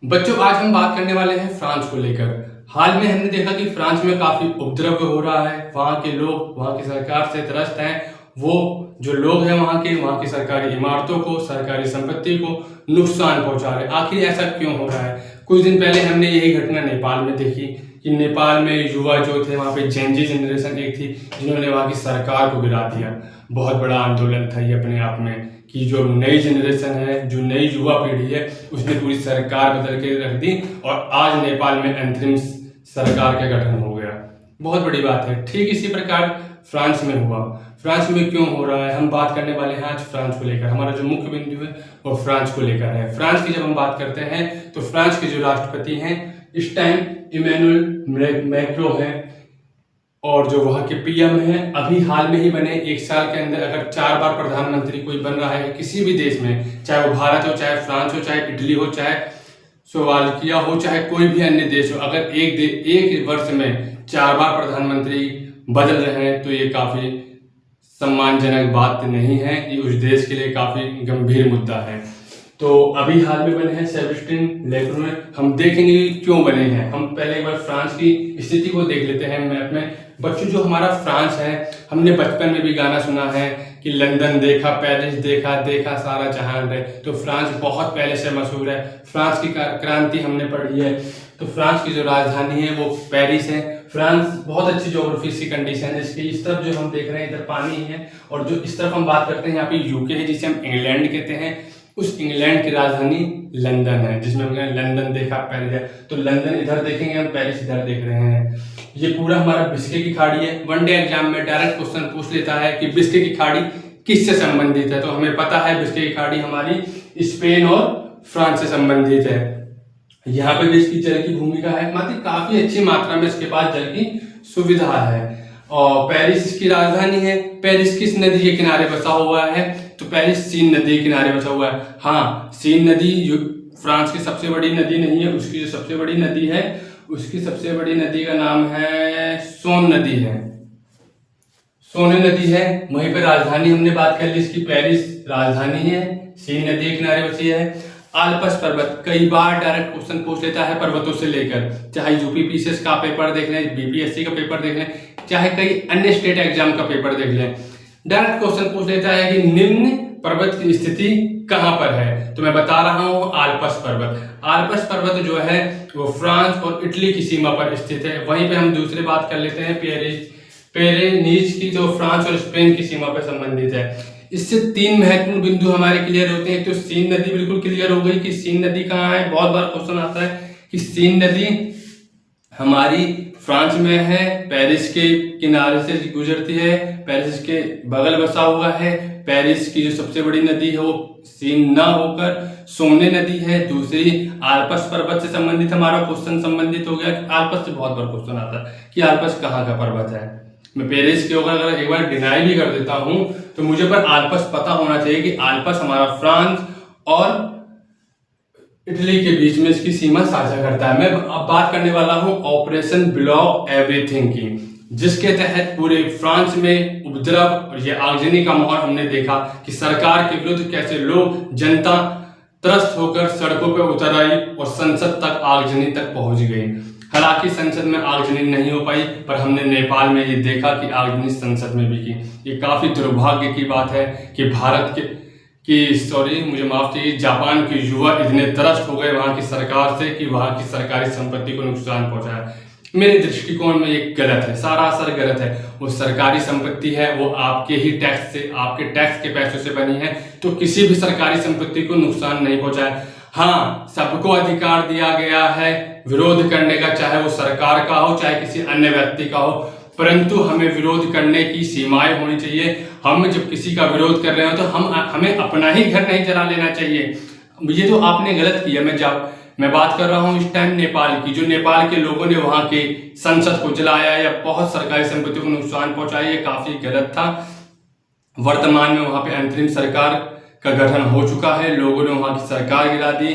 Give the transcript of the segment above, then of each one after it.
बच्चों, आज हम बात करने वाले हैं फ्रांस को लेकर। हाल में हमने देखा कि फ्रांस में काफी उपद्रव हो रहा है। वहाँ के लोग वहाँ की सरकार से त्रस्त हैं। वो जो लोग हैं वहाँ की सरकारी इमारतों को, सरकारी संपत्ति को नुकसान पहुंचा रहे हैं। आखिर ऐसा क्यों हो रहा है? कुछ दिन पहले हमने यही घटना नेपाल में देखी कि नेपाल में युवा जो थे, वहाँ पे जेनजी जनरेशन एक थी जिन्होंने वहाँ की सरकार को गिरा दिया। बहुत बड़ा आंदोलन था ये अपने आप में कि जो नई जनरेशन है, जो नई युवा पीढ़ी है, उसने पूरी सरकार बदल के रख दी और आज नेपाल में अंतरिम सरकार का गठन हो गया। बहुत बड़ी बात है। ठीक इसी प्रकार फ्रांस में हुआ। फ्रांस में क्यों हो रहा है, हम बात करने वाले हैं आज फ्रांस को लेकर। हमारा जो मुख्य बिंदु है वो फ्रांस को लेकर है। फ्रांस की जब हम बात करते हैं तो फ्रांस के जो राष्ट्रपति हैं इस टाइम इमैनुअल मैक्रो हैं और जो वहाँ के पीएम हैं अभी हाल में ही बने। एक साल के अंदर अगर 4 बार प्रधानमंत्री कोई बन रहा है किसी भी देश में, चाहे वो भारत हो, चाहे फ्रांस हो, चाहे इटली हो, चाहे स्लोवाकिया हो, चाहे कोई भी अन्य देश हो, अगर एक वर्ष में 4 बार प्रधानमंत्री बदल रहे हैं तो ये काफी सम्मानजनक बात नहीं है। ये उस देश के लिए काफी गंभीर मुद्दा है। तो अभी हाल में बने हैं सेबेस्टियन लेक्रोय। हम देखेंगे क्यों बने हैं। हम पहले एक बार फ्रांस की स्थिति को देख लेते हैं मैप में। बच्चों, जो हमारा फ्रांस है, हमने बचपन में भी गाना सुना है कि लंदन देखा, पेरिस देखा, देखा सारा जहान रे। तो फ्रांस बहुत पहले से मशहूर है। फ्रांस की क्रांति हमने पढ़ी है। तो फ्रांस की जो राजधानी है वो पेरिस है। फ्रांस बहुत अच्छी ज्योग्राफी की कंडीशन है। इसके इस तरफ जो हम देख रहे हैं इधर पानी है और जो इस तरफ हम बात करते हैं यहाँ पे यूके है, जिसे हम इंग्लैंड कहते हैं। उस इंग्लैंड की राजधानी लंदन है, जिसमें हम लंदन देखा, पेरिस है। तो लंदन इधर देखेंगे हम, पेरिस इधर देख रहे हैं। ये पूरा हमारा बिस्के की खाड़ी है। वनडे एग्जाम में डायरेक्ट क्वेश्चन पूछ लेता है कि बिस्के की खाड़ी किससे संबंधित है। तो हमें पता है बिस्के की खाड़ी हमारी स्पेन और फ्रांस से संबंधित है। यहाँ पे भी इसकी जल की भूमिका है, मतलब काफी अच्छी मात्रा में इसके पास जल की सुविधा है। और पेरिस इसकी राजधानी है। पेरिस किस नदी के किनारे बसा हुआ है? तो पेरिस सीन नदी के किनारे बसा हुआ है। हाँ, सीन नदी फ्रांस की सबसे बड़ी नदी नहीं है। उसकी जो सबसे बड़ी नदी है, उसकी सबसे बड़ी नदी का नाम है सोन नदी है। सोने नदी है। वहीं पर राजधानी हमने बात कर ली इसकी, पेरिस राजधानी है, सीन नदी के किनारे बसी है। आल्प्स पर्वत कई बार डायरेक्ट क्वेश्चन पूछ लेता है पर्वतों से लेकर, चाहे यूपीपीसीएस का पेपर देख लें, बीपीएससी का पेपर देख लें, चाहे कई अन्य स्टेट एग्जाम का पेपर देख लें। डायरेक्ट क्वेश्चन पूछ लेता है कि निम्न पर्वत की स्थिति कहां पर है। तो मैं बता रहा हूं आल्प्स पर्वत। आल्प्स पर्वत जो है वो फ्रांस और इटली की सीमा पर स्थित है। वहीं पे हम दूसरी बात कर लेते हैं पेरेनीज की, जो फ्रांस और स्पेन की सीमा पर संबंधित है। इससे 3 महत्वपूर्ण बिंदु हमारे क्लियर होते हैं। तो सीन नदी बिल्कुल क्लियर हो गई कि सीन नदी कहाँ है। बहुत बार क्वेश्चन आता है कि सीन नदी हमारी फ्रांस में है, पेरिस के किनारे से गुजरती है, पेरिस के बगल बसा हुआ है। पेरिस की जो सबसे बड़ी नदी है वो सीन ना होकर सोने नदी है। दूसरी आल्प्स पर्वत से संबंधित हमारा क्वेश्चन संबंधित हो गया। आल्प्स से बहुत बार क्वेश्चन आता है कि आल्प्स कहाँ का पर्वत है। मैं पेरिस के ऊपर अगर एक बार डिनाई भी कर देता हूं तो मुझे पर आल्प्स पता होना चाहिए कि आल्प्स हमारा फ्रांस और इटली के बीच में इसकी सीमा साझा करता है। मैं अब बात करने वाला हूं ऑपरेशन ब्लॉक एवरीथिंग की, जिसके तहत पूरे फ्रांस में उपद्रव और ये आगजनी का माहौल हमने देखा कि सरकार के विरुद्ध कैसे लोग, जनता त्रस्त होकर सड़कों पर उतर आई और संसद तक आगजनी तक पहुंच गई। हालांकि संसद में आगजनी नहीं हो पाई, पर हमने नेपाल में ये देखा कि आगजनी संसद में भी की। ये काफी दुर्भाग्य की बात है कि मुझे माफ कीजिए, जापान के युवा इतने त्रस्त हो गए वहां की सरकार से कि वहां की सरकारी संपत्ति को नुकसान पहुंचाया। मेरे दृष्टिकोण में ये गलत है, सरासर गलत है। वो सरकारी संपत्ति है, वो आपके ही टैक्स से, आपके टैक्स के पैसों से बनी है, तो किसी भी सरकारी संपत्ति को नुकसान नहीं पहुंचाया। हाँ, सबको अधिकार दिया गया है विरोध करने का, चाहे वो सरकार का हो, चाहे किसी अन्य व्यक्ति का हो, परंतु हमें विरोध करने की सीमाएं होनी चाहिए। हम जब किसी का विरोध कर रहे हो तो हमें अपना ही घर नहीं जला लेना चाहिए। ये तो आपने गलत किया। मैं बात कर रहा हूँ इस टाइम नेपाल की, जो नेपाल के लोगों ने वहां के संसद को जलाया या बहुत सरकारी संपत्ति को नुकसान पहुंचाया, ये काफी गलत था। वर्तमान में वहां पे अंतरिम सरकार का गठन हो चुका है, लोगों ने वहां की सरकार गिरा दी।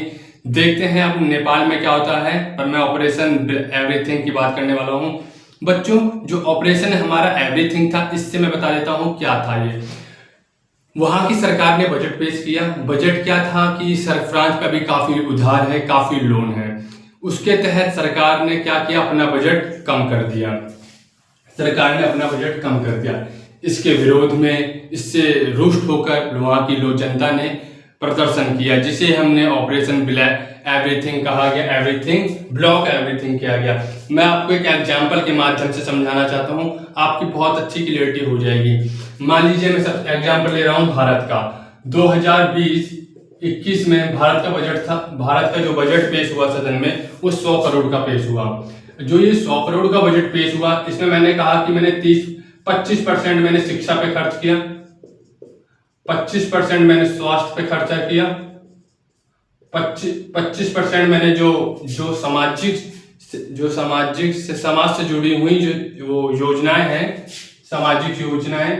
देखते हैं अब नेपाल में क्या होता है, पर मैं ऑपरेशन एवरीथिंग की बात करने वाला हूँ। बच्चों, जो ऑपरेशन हमारा एवरीथिंग था, इससे मैं बता देता हूँ क्या था ये। वहाँ की सरकार ने बजट पेश किया। बजट क्या था कि फ्रांस का भी काफ़ी उधार है, काफ़ी लोन है। उसके तहत सरकार ने क्या किया, अपना बजट कम कर दिया। सरकार ने अपना बजट कम कर दिया। इसके विरोध में, इससे रुष्ट होकर वहाँ की लोक जनता ने प्रदर्शन किया, जिसे हमने ऑपरेशन ब्लैक एवरीथिंग कहा गया, एवरीथिंग ब्लॉक एवरीथिंग किया गया। मैं आपको एक एग्जाम्पल के माध्यम से समझाना चाहता हूँ, आपकी बहुत अच्छी क्लियरिटी हो जाएगी। मान लीजिए मैं सब एग्जाम्पल ले रहा हूँ भारत का। 2020-21 में भारत का बजट था, भारत का जो बजट पेश हुआ सदन में वो 100 करोड़ का पेश हुआ। जो ये 100 करोड़ का बजट पेश हुआ, इसमें मैंने कहा कि मैंने 25% मैंने शिक्षा पे खर्च किया, 25% मैंने स्वास्थ्य पे खर्चा किया, 25% मैंने जो सामाजिक से समाज से जुड़ी हुई जो वो योजनाएं हैं, सामाजिक योजनाएं,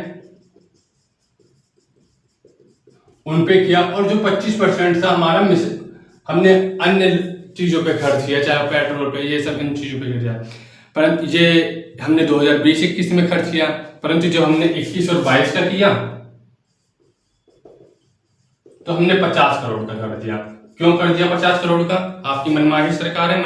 उन पे किया। और जो 25% था हमारा हमने अन्य चीजों पे खर्च किया, चाहे पेट्रोल पे, ये सब इन चीजों पे किया। परंतु ये हमने 2020-21 में खर्च किया, परंतु जब हमने 21 और 22 का किया तो हमने 50 करोड़ का कर दिया। क्यों कर दिया 50 करोड़ का? आपकी मनमानी सरकार है,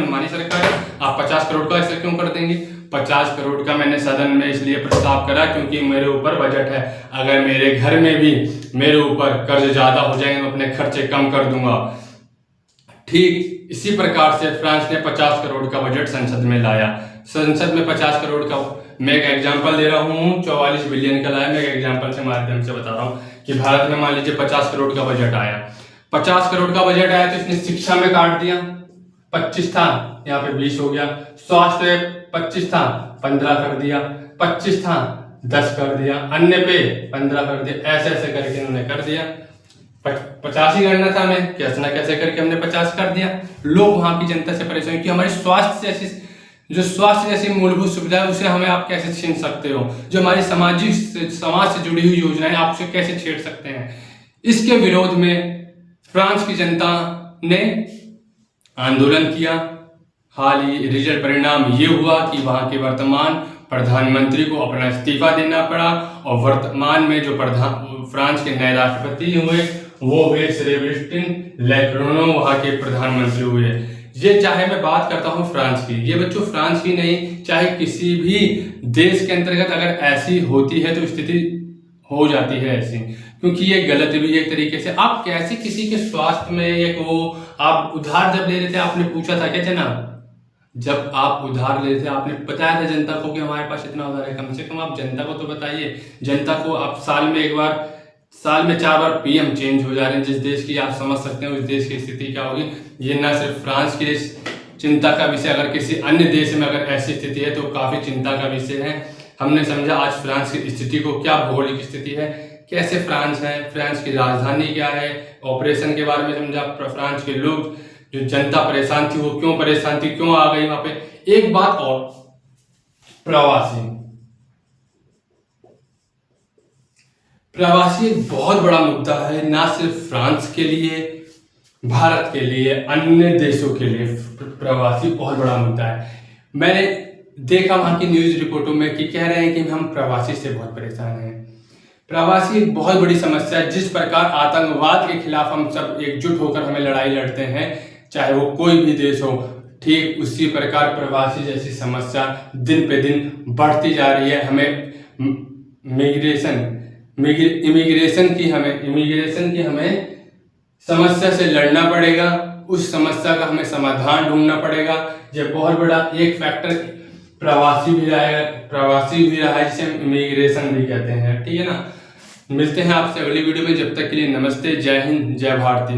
आप 50 करोड़ का ऐसे क्यों कर देंगे? 50 करोड़ का मैंने सदन में इसलिए प्रस्ताव करा क्योंकि मेरे ऊपर बजट है। अगर मेरे घर में भी मेरे ऊपर कर्ज ज्यादा हो जाएंगे, मैं अपने खर्चे कम कर दूंगा। ठीक इसी प्रकार से फ्रांस ने 50 करोड़ का बजट संसद में लाया। संसद में 50 करोड़ का, मैं एक एग्जांपल दे रहा हूँ, 44 बिलियन का लाया। मैं एक एग्जांपल से माध्यम से बता रहा हूँ कि भारत में मान लीजिए 50 करोड़ का बजट आया। 50 करोड़ का बजट आया तो इसने शिक्षा में काट दिया, 25 था, यहाँ पे 20 हो गया। स्वास्थ्य 25 था, 15 कर दिया, 25 था, 10 कर दिया, अन्य पे 15 कर दिया। ऐसे ऐसे करके इन्होंने कर दिया। 50 ही करना था, हमें कैसे ना कैसे करके हमने 50 कर दिया। लोग वहां की जनता से परेशान कि हमारी स्वास्थ्य जैसी मूलभूत सुविधा है उसे हमें आप कैसे छीन सकते हो, जो हमारी समाज से जुड़ी हुई योजनाएं आप उसे कैसे छेड़ सकते हैं। इसके विरोध में फ्रांस की जनता ने आंदोलन किया। हाल ही रिजल्ट परिणाम ये हुआ कि वहां के वर्तमान प्रधानमंत्री को अपना इस्तीफा देना पड़ा और वर्तमान में जो फ्रांस के नए राष्ट्रपति हुए वो हुए सेबेस्टियन लेक्रोनो, वहां के प्रधानमंत्री हुए। ये चाहे मैं बात करता हूं फ्रांस की, ये बच्चों फ्रांस की नहीं, चाहे किसी भी देश के अंतर्गत अगर ऐसी होती है तो स्थिति हो जाती है ऐसी, क्योंकि ये गलत भी एक तरीके से। आप कैसे किसी के स्वास्थ्य में एक वो, आप उधार जब ले रहे थे आपने पूछा था क्या जनाब, जब आप उधार ले रहे थे आपने बताया था जनता को कि हमारे पास इतना उधार है? कम से कम आप जनता को तो बताइए। जनता को आप साल में 4 बार पीएम चेंज हो जा रहे हैं जिस देश की, आप समझ सकते हैं उस देश की स्थिति क्या होगी। ये ना सिर्फ फ्रांस के लिए चिंता का विषय, अगर किसी अन्य देश में अगर ऐसी स्थिति है तो काफी चिंता का विषय है। हमने समझा आज फ्रांस की स्थिति को, क्या भौगोलिक स्थिति है, कैसे फ्रांस है, फ्रांस की राजधानी क्या है, ऑपरेशन के बारे में समझा, फ्रांस के लोग जो जनता परेशान थी वो क्यों परेशान थी, क्यों आ गई वहां पे। एक बात और, प्रवासी एक बहुत बड़ा मुद्दा है, ना सिर्फ फ्रांस के लिए, भारत के लिए, अन्य देशों के लिए प्रवासी बहुत बड़ा मुद्दा है। मैंने देखा वहां की न्यूज रिपोर्टों में कि कह रहे हैं कि हम प्रवासी से बहुत परेशान हैं। प्रवासी एक बहुत बड़ी समस्या है। जिस प्रकार आतंकवाद के खिलाफ हम सब एकजुट होकर हमें लड़ाई लड़ते हैं, चाहे वो कोई भी देश हो, ठीक उसी प्रकार प्रवासी जैसी समस्या दिन पे दिन बढ़ती जा रही है। हमें इमिग्रेशन की हमें समस्या से लड़ना पड़ेगा, उस समस्या का हमें समाधान ढूंढना पड़ेगा। यह बहुत बड़ा एक फैक्टर प्रवासी भी रहा है जिसे हम इमिग्रेशन भी कहते हैं, ठीक है ना। मिलते हैं आपसे अगली वीडियो में, जब तक के लिए नमस्ते, जय हिंद, जय भारती।